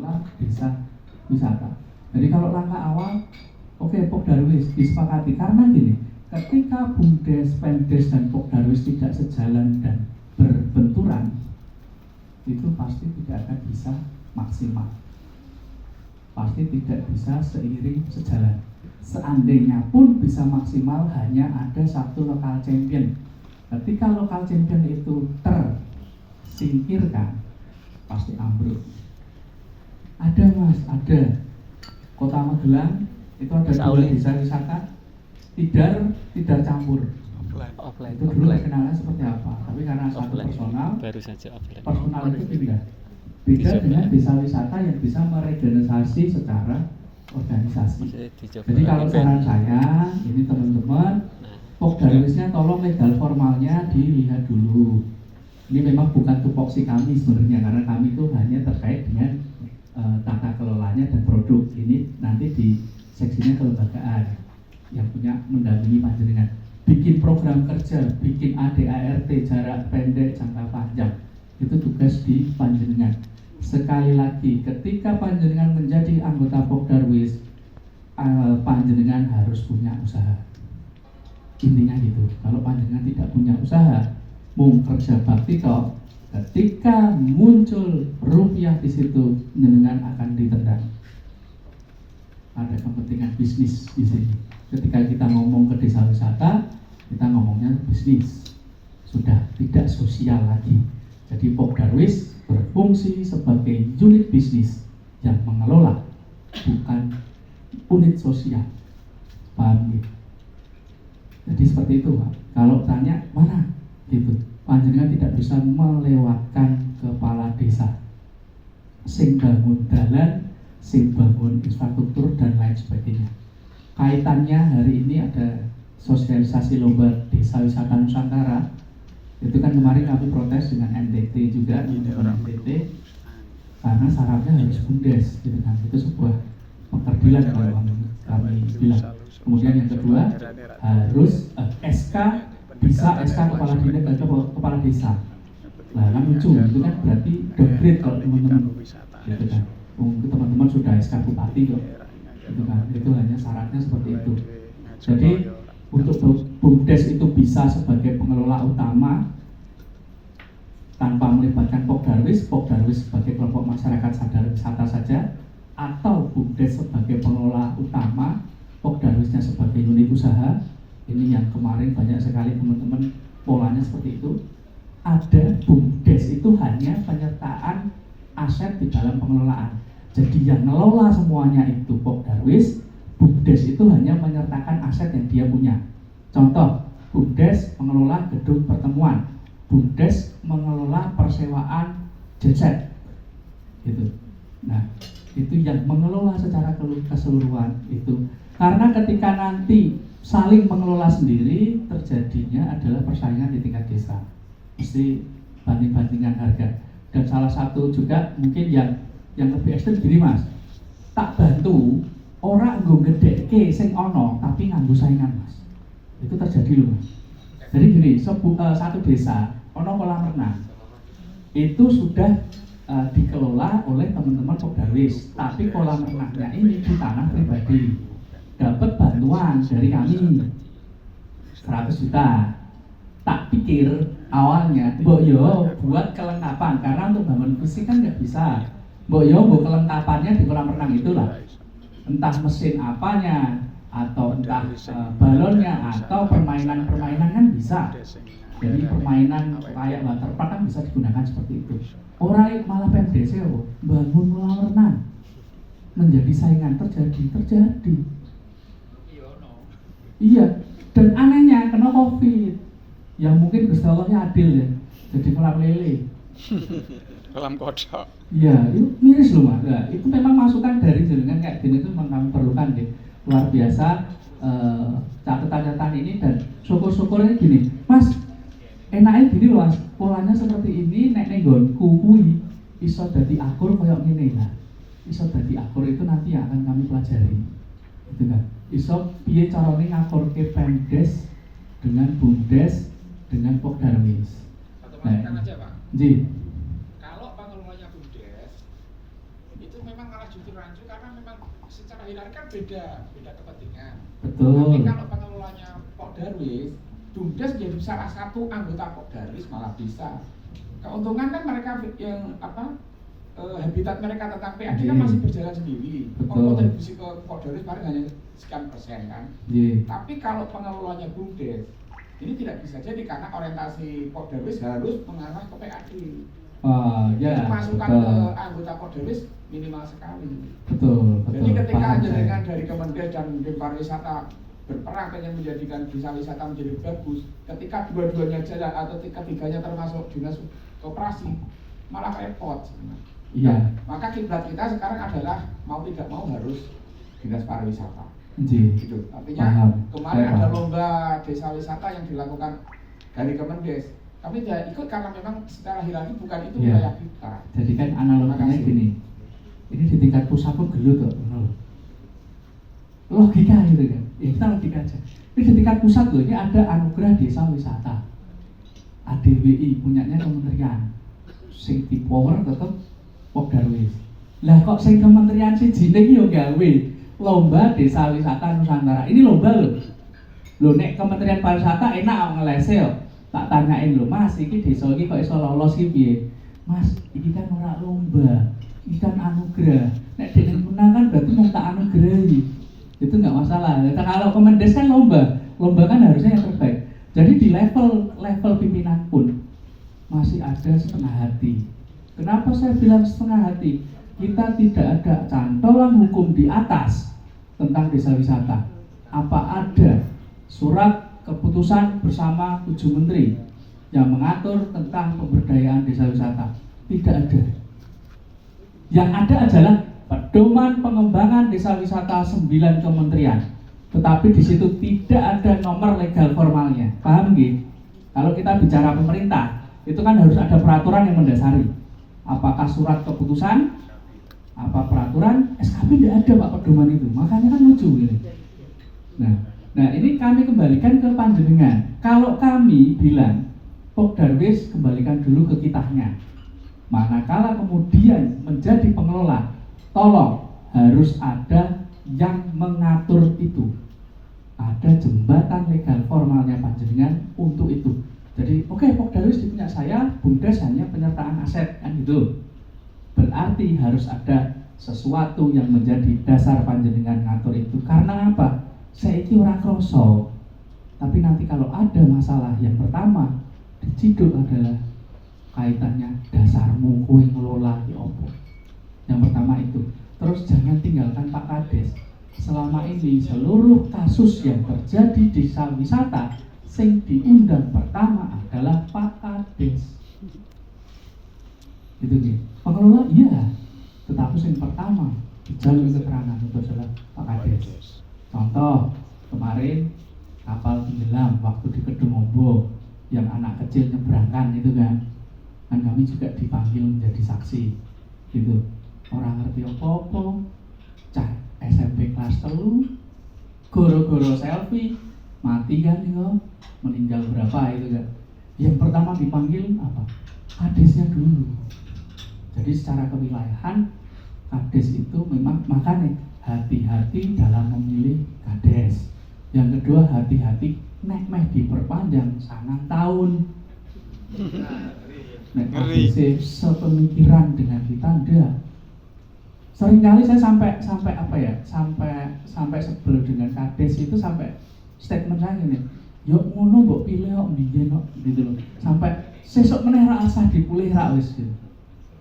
mengelola desa wisata. Jadi kalau langkah awal, oke, Pokdarwis disepakati karena gini, ketika BUMDes, Pemdes dan Pokdarwis tidak sejalan dan berbenturan, itu pasti tidak akan bisa maksimal, pasti tidak bisa seiring sejalan. Seandainya pun bisa maksimal, hanya ada satu lokal champion. Ketika lokal champion itu tersingkirkan, pasti ambruk. Ada mas, ada Kota Magelang itu ada dua desa wisata, tidak campur. Offline. Itu dulu kenalnya seperti apa, tapi karena satu personal, baru saja offline. personal itu pindah. Beda dengan desa wisata yang bisa meregenerasi secara organisasi. Jadi kalau saran saya, ini teman-teman, Pokdarwisnya tolong legal formalnya dilihat dulu. Ini memang bukan tupoksi kami sebenarnya, karena kami itu hanya terkait dengan tata kelolanya dan produk. Ini nanti di seksinya kelembagaan yang punya mendampingi panjenengan. Bikin program kerja, bikin ADART jarak pendek, jangka panjang, itu tugas di panjenengan. Sekali lagi, ketika panjenengan menjadi anggota Pokdarwis, panjenengan harus punya usaha. Intinya gitu. Kalau panjenengan tidak punya usaha, mau kerja bakti kok, ketika muncul rupiah di situ, panjenengan akan ditendang. Ada kepentingan bisnis di sini. Ketika kita ngomong ke desa wisata, kita ngomongnya bisnis, sudah tidak sosial lagi. Jadi Pokdarwis berfungsi sebagai unit bisnis yang mengelola, bukan unit sosial. Paham gitu? Jadi seperti itu Pak. Kalau tanya mana gitu, panjenengan tidak bisa melewatkan kepala desa sing bangun dalan, sing bangun infrastruktur dan lain sebagainya. Kaitannya hari ini ada sosialisasi lomba desa wisata Nusantara. Itu kan kemarin kami protes dengan NTT juga, NTT, karena syaratnya harus BUMDes, gitu kan. Itu sebuah pekerdilan kalau kami bilang. Kemudian yang kedua, harus SK, bisa SK kepala dinas dan kepala desa. Nah kan lucu, itu kan berarti downgrade kalau teman-teman, gitu kan. Teman-teman sudah SK bupati kok, gitu kan. Itu hanya syaratnya seperti itu. Jadi untuk BUMDes itu bisa sebagai pengelola utama tanpa melibatkan Pokdarwis, Pokdarwis sebagai kelompok masyarakat sadar wisata saja, atau BUMDes sebagai pengelola utama, Pokdarwisnya sebagai unit usaha. Ini yang kemarin banyak sekali teman-teman polanya seperti itu. Ada BUMDes itu hanya penyertaan aset di dalam pengelolaan. Jadi yang ngelola semuanya itu Pokdarwis, BUMDes itu hanya menyertakan aset yang dia punya. Contoh, BUMDes mengelola gedung pertemuan, BUMDes mengelola persewaan jetset, gitu. Nah, itu yang mengelola secara keseluruhan itu. Karena ketika nanti saling mengelola sendiri, terjadinya adalah persaingan di tingkat desa. Mesti banding-bandingan harga. Dan salah satu juga mungkin yang lebih ekstrem gini mas, tak bantu orang nggo gedhekke sing ono tapi nganggo saingan mas. Itu terjadi loh mas. Jadi gini, satu desa ono kolam renang itu sudah dikelola oleh teman-teman Pokdarwis, tapi kolam renangnya ini di tanah pribadi, dapat bantuan dari kami 100 juta. Tak pikir awalnya, mbok yo buat kelengkapan, karena untuk bangun fisik kan nggak bisa. Mbok yo kelengkapannya di kolam renang itulah, entah mesin apanya, atau entah balonnya, atau permainan-permainan kan bisa. Jadi permainan kayak waterpark kan bisa digunakan seperti itu. Orang malah Pemdes bangun kolam renang menjadi saingan, terjadi. Iya, dan anehnya kena COVID. Yang mungkin Gusti Allahnya adil ya, jadi kolam lele. Kolam kodok. Iya, itu miris loh mas. Nah, itu memang masukan dari jenengan kayak gini itu memang kami perlukan deh. Luar biasa catatan-catatan ini, dan syukur-syukurnya gini, mas. Enaknya gini loh mas, polanya seperti ini, nek nggonku kuwi iso dadi akur koyo ngene lah. Iso dadi akur itu nanti yang akan kami pelajari. Gitu kan. Iso piye carane ngakurke Pemdes dengan BUMDes dengan Pokdarwis. Satu pertanyaan aja Pak. Ji. Kalau pengelolanya BUMDes itu memang malah justru rancu karena memang secara hierarki kan beda kepentingan. Betul. Tapi kalau pengelolanya Pok Darwis, BUMDes jadi salah satu anggota Pok Darwis malah bisa. Keuntungan kan mereka yang habitat mereka tentang PAD kan masih berjalan sendiri. Kontribusi ke Pok Darwis paling hanya sekian persen kan. Tapi kalau pengelolanya BUMDes ini tidak bisa jadi karena orientasi Pok Darwis harus mengarah ke PAD. Masukan ke anggota Pok Darwis minimal sekali. Betul. Jadi ketika jaringan dari Kemendes dan Dinas Pariwisata berperan pengen menjadikan desa wisata menjadi bagus, ketika dua-duanya jalan atau ketiganya termasuk dinas koperasi, malah repot sebenarnya. Iya. Maka kiblat kita sekarang adalah mau tidak mau harus dinas pariwisata. Gitu. Artinya kemarin ada lomba desa wisata yang dilakukan dari Kemendes. Kami tidak ikut karena memang secara hierarki bukan itu wilayah kita. Jadi kan analoginya gini, ini di tingkat pusat pun gelut kok, logika gitu kan, ya kita logika aja. Ini di tingkat pusat loh, ini ada anugerah desa wisata, ADWI punyanya kementerian, sing di power tetep Pok Darwis. Lah kok sing kementerian sih jenenge yo gawe lomba desa wisata Nusantara. Ini lomba loh. Loh nek Kementerian Pariwisata enak ngelese yo. Tak tanyain lho, Mas, iki desa iki kok iso lolos iki piye? Mas, iki kan ora lomba. Iki kan anugerah. Nek dene menang kan berarti mau tak anugerahi. Itu enggak masalah. Nah, kalau Kemendes kan lomba kan harusnya yang terbaik. Jadi di level pimpinan pun masih ada setengah hati. Kenapa saya bilang setengah hati? Kita tidak ada cantolan hukum di atas tentang desa wisata. Apa ada surat keputusan bersama 7 menteri yang mengatur tentang pemberdayaan desa wisata? Tidak ada. Yang ada adalah pedoman pengembangan desa wisata 9 kementerian. Tetapi di situ tidak ada nomor legal formalnya. Paham nggih? Kalau kita bicara pemerintah, itu kan harus ada peraturan yang mendasari. Apakah surat keputusan, apa peraturan, SKP tidak ada Pak pedoman itu. Makanya kan lucu ini. Nah ini kami kembalikan ke panjenengan. Kalau kami bilang Pok Darwis kembalikan dulu ke kitahnya. Manakala kemudian menjadi pengelola, tolong harus ada yang mengatur itu. Ada jembatan legal formalnya panjenengan untuk itu. Jadi oke, Pok Darwis di punya saya, BUMDes hanya penyertaan aset kan gitu. Berarti harus ada sesuatu yang menjadi dasar panjenengan ngatur itu. Karena apa? Saya itu orang kroso. Tapi nanti kalau ada masalah, yang pertama diciduk adalah kaitannya dasarmu kowe ngelola ya opo. Yang pertama itu. Terus jangan tinggalkan Pak Kades. Selama ini seluruh kasus yang terjadi di desa wisata sing diundang pertama adalah Pak Kades. Gitu nih. Pengelola iya, tetapi yang pertama dijalin keterangan itu adalah Pak Kades. Contoh kemarin kapal tenggelam waktu di Kedungombo yang anak kecil nyebrangkan itu kan kami juga dipanggil menjadi saksi gitu. Orang ngerti apa-apa, cah SMP kelas 3 goro-goro selfie mati kan itu, meninggal berapa itu kan. Yang pertama dipanggil apa? Kadesnya dulu. Jadi secara kewilayahan Kades itu memang makanya hati-hati dalam memilih kades. Yang kedua hati-hati nek meh diperpanjang 9 tahun. Nek kadesnya sepemikiran dengan kita ndak. Seringkali saya sampai apa ya? Sampai sebel dengan kades itu sampai statement saya gini. Yo ngono mbok pilih kok mbiyen kok gitu loh. Sampai sesuk meneh ra asah dipulih ra wis gitu.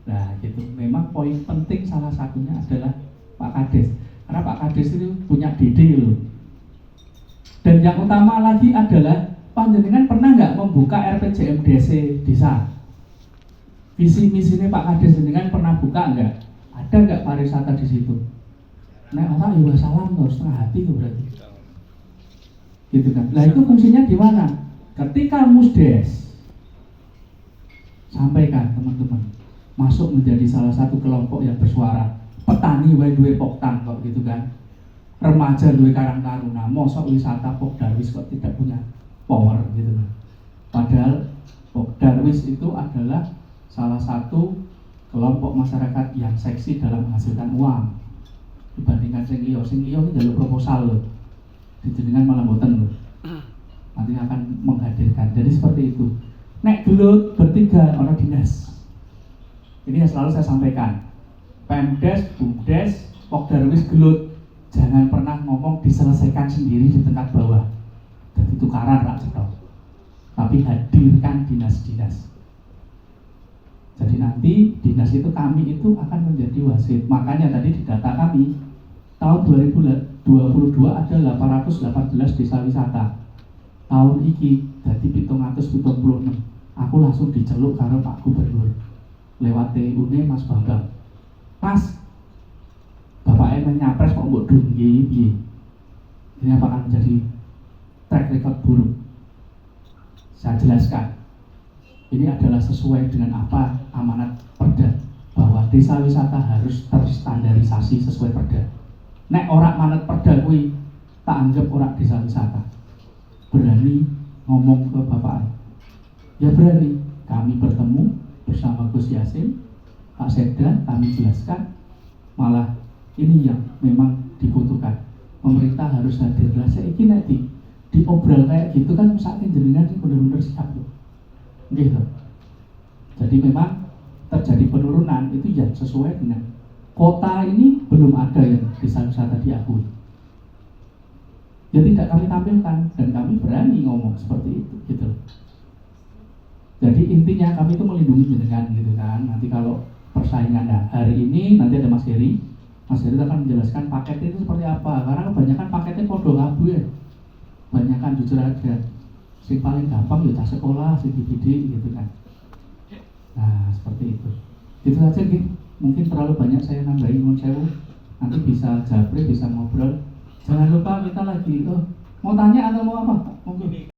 Nah, gitu. Memang poin penting salah satunya adalah Pak Kades. Karena Pak Kades itu punya DD loh. Dan yang utama lagi adalah panjenengan pernah nggak membuka RPJMDC desa? Visi misinya Pak Kades jenengan pernah buka nggak? Ada nggak pariwisata di situ? Nah orang ya salam tuh setengah hati tuh berarti. Gitu kan? Nah itu fungsinya di mana? Ketika Musdes sampaikan teman-teman masuk menjadi salah satu kelompok yang bersuara. Petani wae duwe poktan kok gitu kan. Remaja duwe Karang Taruna, mosok wisata Pok Darwis kok tidak punya power gitu kan. Padahal Pok Darwis itu adalah salah satu kelompok masyarakat yang seksi dalam menghasilkan uang dibandingkan sing iyo ini jalur proposal loh, dijenengan malah boten loh, nanti akan menghadirkan. Jadi seperti itu. Nek gelut bertiga orang dinas. Ini yang selalu saya sampaikan. Pemdes, Bumdes, Pokdarwis gelut, jangan pernah ngomong diselesaikan sendiri di tingkat bawah. Jadi tukaran rak cetok. Tapi hadirkan dinas-dinas. Jadi nanti dinas itu kami itu akan menjadi wasit. Makanya tadi di data kami tahun 2022 ada 818 desa wisata. Tahun ini jadi 776. Aku langsung diceluk karo Pak Gubernur lewat TU-ne Mas Bambang. Mas, Bapak emang nyapres kok mbok dunggi piye? Ini apakah menjadi track record buruk? Saya jelaskan. Ini adalah sesuai dengan apa amanat Perda, bahwa desa wisata harus terstandarisasi sesuai Perda. Nek orang manat Perda kuwi tak anggap orang desa wisata. Berani ngomong ke Bapak? Ya berani. Kami bertemu bersama Gus Yasin, Pak Sekda, kami jelaskan. Malah ini yang memang dibutuhkan. Pemerintah harus hadir. Lah saiki nek diobrol kayak gitu kan saking jenengan benar-benar siap loh. Gitu. Jadi memang terjadi penurunan itu yang sesuai dengan kota ini belum ada yang desa wisata diakui. Ya tidak kami tampilkan dan kami berani ngomong seperti itu gitu. Jadi intinya kami itu melindungi jenengan gitu kan. Nanti kalau persaingan hari ini nanti ada Mas Heri. Mas Heri akan menjelaskan paketnya itu seperti apa. Karena kebanyakan paketnya podo kabeh. Kebanyakan jujur aja. Sing paling gampang ya tas sekolah, CDBD gitu kan. Nah seperti itu. Itu saja gitu. Mungkin terlalu banyak saya nambahin nuwun sewu. Nanti bisa japri, bisa ngobrol. Jangan lupa kita lagi mau tanya atau mau apa? Mungkin